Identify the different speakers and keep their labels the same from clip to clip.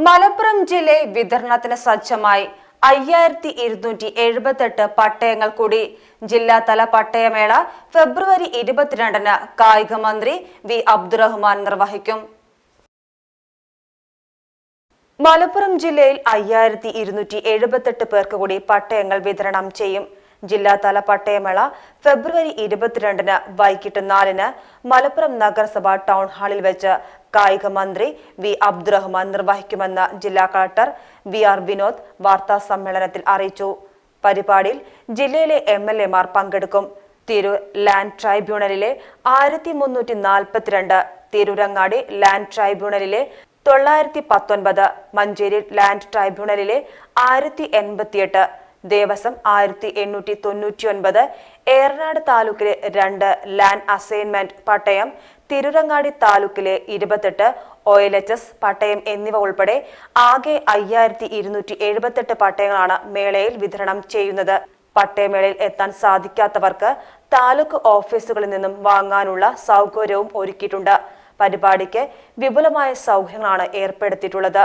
Speaker 1: മലപ്പുറം ജില്ലയിൽ വിതരണത്തിന് സജ്ജമായി 5278 പട്ടയങ്ങൾ കൂടി. ജില്ലാതല പട്ടയമേള ഫെബ്രുവരി 22-ന് കായിക മന്ത്രി വി അബ്ദുറഹ്മാൻ നിർവഹിക്കും. മലപ്പുറം ജില്ലയിൽ 5278 പേർക്ക് കൂടി പട്ടയങ്ങൾ വിതരണം ചെയ്യും. ജില്ലാതല പട്ടയമേള ഫെബ്രുവരി 22-ന് വൈകിട്ട് 4-ന് മലപ്പുറം നഗരസഭ ടൗൺ ഹാളിൽ വെച്ച് കായിക മന്ത്രി വി അബ്ദുറഹ്മാൻ നിർവഹിക്കുമെന്ന് ജില്ലാ കളക്ടർ വി ആർ വിനോദ് വാർത്താ സമ്മേളനത്തിൽ അറിയിച്ചു. പരിപാടിയിൽ ജില്ലയിലെ MLA-മാർ പങ്കെടുക്കും. തിരൂർ ലാൻഡ് ട്രൈബ്യൂണലിലെ 1342, തിരൂരങ്ങാടി ലാൻഡ് ട്രൈബ്യൂണലിലെ 919, മഞ്ചേരി ലാൻഡ് ട്രൈബ്യൂണലിലെ 1088, ദേവസ്വം 1899, ഏറനാട് താലൂക്കിലെ 2 ലാൻഡ് അസൈൻമെന്റ് പട്ടയം, തിരൂരങ്ങാടി താലൂക്കിലെ 28 OLHS പട്ടയം എന്നിവ ഉൾപ്പെടെ ആകെ 5278 പട്ടയങ്ങളാണ് മേളയിൽ വിതരണം ചെയ്യുന്നത്. പട്ടയമേളയിൽ എത്താൻ സാധിക്കാത്തവർക്ക് താലൂക്ക് ഓഫീസുകളിൽ നിന്നും വാങ്ങാനുള്ള സൗകര്യവും ഒരുക്കിയിട്ടുണ്ട്. പരിപാടിക്ക് വിപുലമായ സൗകര്യങ്ങളാണ് ഏർപ്പെടുത്തിയിട്ടുള്ളത്.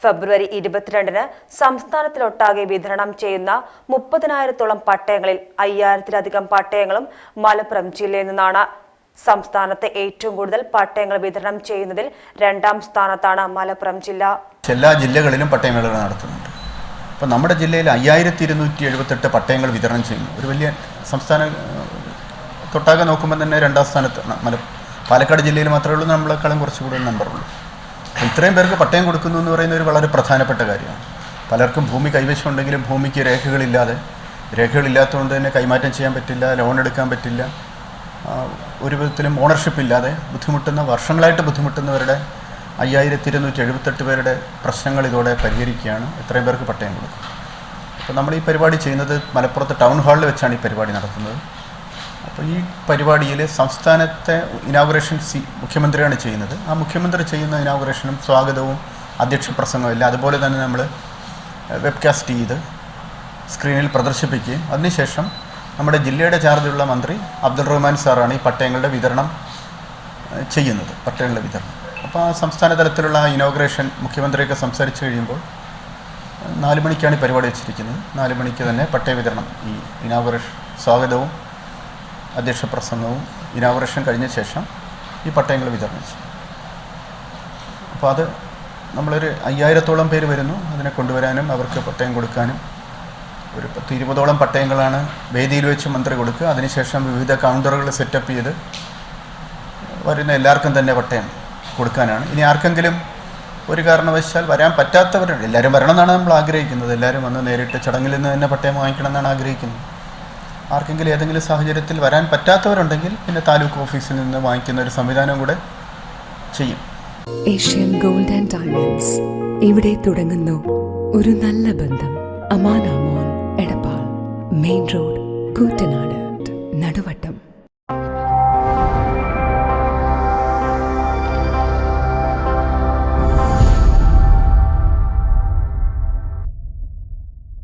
Speaker 1: ഫെബ്രുവരി 22-ന് സംസ്ഥാനത്തിലൊട്ടാകെ വിതരണം ചെയ്യുന്ന 30,000-ഓളം പട്ടയങ്ങളിൽ 5000-ലധികം പട്ടയങ്ങളും മലപ്പുറം ജില്ലയിൽ നിന്നാണ്. സംസ്ഥാനത്തെ ഏറ്റവും കൂടുതൽ പട്ടയങ്ങൾ വിതരണം ചെയ്യുന്നതിൽ 2ാം സ്ഥാനത്താണ് മലപ്പുറം ജില്ല.
Speaker 2: എല്ലാ ജില്ലകളിലും പട്ടയമേളകൾ നടത്തുന്നുണ്ട്. അപ്പോൾ നമ്മുടെ ജില്ലയിൽ 5278 പട്ടയങ്ങൾ വിതരണം ചെയ്യുന്നു. ഒരു വലിയ സംസ്ഥാന തൊട്ടാകെ നോക്കുമ്പോൾ തന്നെ 2ാം സ്ഥാനത്ത് പാലക്കാട് ജില്ലയിൽ മാത്രമേ ഉള്ളൂ നമ്മളെക്കാളും കുറച്ച് കൂടുതൽ നമ്പറുള്ളൂ. ഇത്രയും പേർക്ക് പട്ടയം കൊടുക്കുന്നു എന്ന് പറയുന്ന ഒരു വളരെ പ്രധാനപ്പെട്ട കാര്യമാണ്. പലർക്കും ഭൂമി കൈവശം ഉണ്ടെങ്കിലും ഭൂമിക്ക് രേഖകളില്ലാത്തതുകൊണ്ട് തന്നെ കൈമാറ്റം ചെയ്യാൻ പറ്റില്ല, ലോൺ എടുക്കാൻ പറ്റില്ല, ഒരു വിധത്തിലും ഓണർഷിപ്പ് ഇല്ലാതെ വർഷങ്ങളായിട്ട് ബുദ്ധിമുട്ടുന്നവരുടെ 5278 പേരുടെ പ്രശ്നങ്ങൾ ഇതോടെ പരിഹരിക്കുകയാണ്. എത്രയും പേർക്ക് പട്ടയം കൊടുക്കും. അപ്പോൾ നമ്മൾ ഈ പരിപാടി ചെയ്യുന്നത് മലപ്പുറത്ത് ടൗൺ ഹാളിൽ വെച്ചാണ് ഈ പരിപാടി നടത്തുന്നത്. അപ്പോൾ ഈ പരിപാടിയിൽ സംസ്ഥാനത്തെ ഇനാഗുറേഷൻ മുഖ്യമന്ത്രിയാണ് ചെയ്യുന്നത്. ആ മുഖ്യമന്ത്രി ചെയ്യുന്ന ഇനാഗുറേഷനും സ്വാഗതവും അധ്യക്ഷ പ്രസംഗവും ഇല്ല. അതുപോലെ തന്നെ നമ്മൾ വെബ്കാസ്റ്റ് ചെയ്ത് സ്ക്രീനിൽ പ്രദർശിപ്പിക്കുകയും അതിനുശേഷം നമ്മുടെ ജില്ലയുടെ ചാർജുള്ള മന്ത്രി അബ്ദുൾ റഹ്മാൻ സാറാണ് ഈ പട്ടയങ്ങളുടെ വിതരണം ചെയ്യുന്നത്. പട്ടയങ്ങളുടെ വിതരണം അപ്പോൾ ആ സംസ്ഥാന തലത്തിലുള്ള ഇനോഗ്രേഷൻ മുഖ്യമന്ത്രിയൊക്കെ സംസാരിച്ച് കഴിയുമ്പോൾ 4 മണിക്കാണ് ഈ പരിപാടി വെച്ചിരിക്കുന്നത്. 4 മണിക്ക് തന്നെ പട്ടയ വിതരണം, ഈ ഇനോഗ്രേഷൻ സ്വാഗതവും അധ്യക്ഷ പ്രസംഗവും ഇനോഗ്രേഷൻ കഴിഞ്ഞ ശേഷം ഈ പട്ടയങ്ങൾ വിതരണം ചെയ്യും. അപ്പോൾ അത് നമ്മളൊരു 5000-ഓളം പേര് വരുന്നു. അതിനെ കൊണ്ടുവരാനും അവർക്ക് പട്ടയം കൊടുക്കാനും ഒരു 10-20ഓളം പട്ടയങ്ങളാണ് വേദിയിൽ വെച്ച് മന്ത്രി കൊടുക്കുക. അതിനുശേഷം വിവിധ കൗണ്ടറുകൾ സെറ്റപ്പ് ചെയ്ത് വരുന്ന എല്ലാവർക്കും തന്നെ പട്ടയം കൊടുക്കാനാണ്. ഇനി ആർക്കെങ്കിലും ഒരു കാരണവശാൽ വരാൻ പറ്റാത്തവരുണ്ട്. എല്ലാവരും വരണമെന്നാണ് നമ്മൾ ആഗ്രഹിക്കുന്നത്. എല്ലാവരും വന്ന് നേരിട്ട് ചടങ്ങിൽ നിന്ന് തന്നെ പട്ടയം വാങ്ങിക്കണം എന്നാണ് ആഗ്രഹിക്കുന്നത്. ആർക്കെങ്കിലും ഏതെങ്കിലും സാഹചര്യത്തിൽ വരാൻ പറ്റാത്തവരുണ്ടെങ്കിൽ പിന്നെ താലൂക്ക് ഓഫീസിൽ നിന്ന് വാങ്ങിക്കുന്ന ഒരു സംവിധാനം കൂടെ ചെയ്യും.
Speaker 3: ഏഷ്യൻ ഗോൾഡ് ആൻഡ് ഡയമണ്ട്സ്, ഇവിടെ തുടങ്ങുന്നു ഒരു നല്ല ബന്ധം. അമാന മോൾ, എടപ്പാൾ, മെയിൻ റോഡ്, കൂറ്റനാട്.